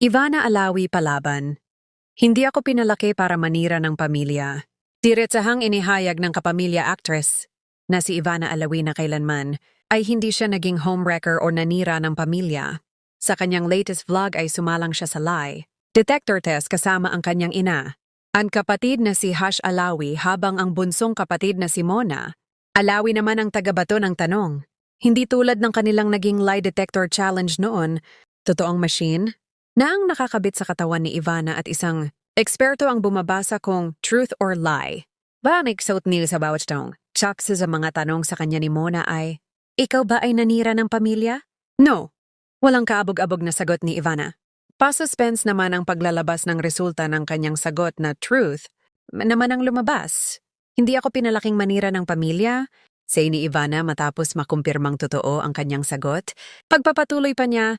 Ivana Alawi Palaban. Hindi ako pinalaki para manira ng pamilya. Diretsahang inihayag ng kapamilya actress na si Ivana Alawi na kailanman ay hindi siya naging homewrecker o nanira ng pamilya. Sa kanyang latest vlog ay sumalang siya sa lie detector test kasama ang kanyang ina, ang kapatid na si Hash Alawi habang ang bunsong kapatid na si Mona. Alawi naman ang tagabato ng tanong. Hindi tulad ng kanilang naging lie detector challenge noon, totoong machine na ang nakakabit sa katawan ni Ivana at isang eksperto ang bumabasa kung truth or lie. Banik suot niyo sa bawat tong. Chaksa sa mga tanong sa kanya ni Mona ay, ikaw ba ay nanira ng pamilya? No. Walang kaabog-abog na sagot ni Ivana. Pa-suspense naman ang paglalabas ng resulta ng kanyang sagot na truth naman ang lumabas. Hindi ako pinalaking manira ng pamilya, say ni Ivana matapos makumpirmang totoo ang kanyang sagot. Pagpapatuloy pa niya,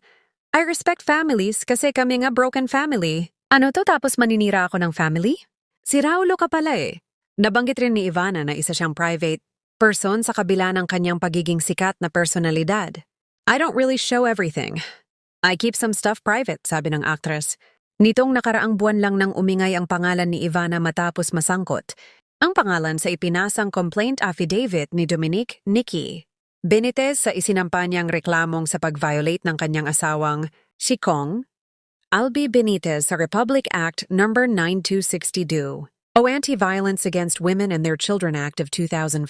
I respect families kasi kami nga broken family. Ano to tapos maninira ako ng family? Si Raulo ka pala eh. Nabanggit rin ni Ivana na isa siyang private person sa kabila ng kanyang pagiging sikat na personalidad. I don't really show everything. I keep some stuff private, sabi ng actress. Nitong nakaraang buwan lang nang umingay ang pangalan ni Ivana matapos masangkot. Ang pangalan sa ipinasang complaint affidavit ni Dominic Nikki Benitez sa isinampa niyang reklamong sa pag-violate ng kanyang asawang si Kong Albi Benitez sa Republic Act No. 9262 o Anti-Violence Against Women and Their Children Act of 2004.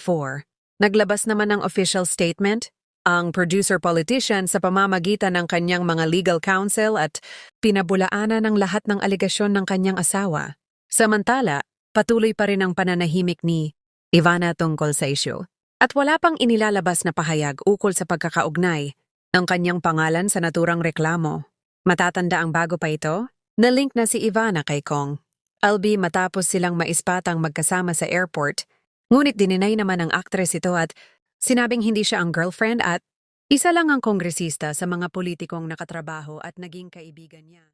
Naglabas naman ng official statement ang producer-politician sa pamamagitan ng kanyang mga legal counsel at pinabulaanan ng lahat ng aligasyon ng kanyang asawa. Samantala, patuloy pa rin ang pananahimik ni Ivana tungkol sa issue. At wala pang inilalabas na pahayag ukol sa pagkakaugnay ng kanyang pangalan sa naturang reklamo. Matatanda ang bago pa ito? Na-link na si Ivana kay Kong Albi matapos silang maispatang magkasama sa airport. Ngunit dininay naman ng actress ito at sinabing hindi siya ang girlfriend at isa lang ang kongresista sa mga politikong nakatrabaho at naging kaibigan niya.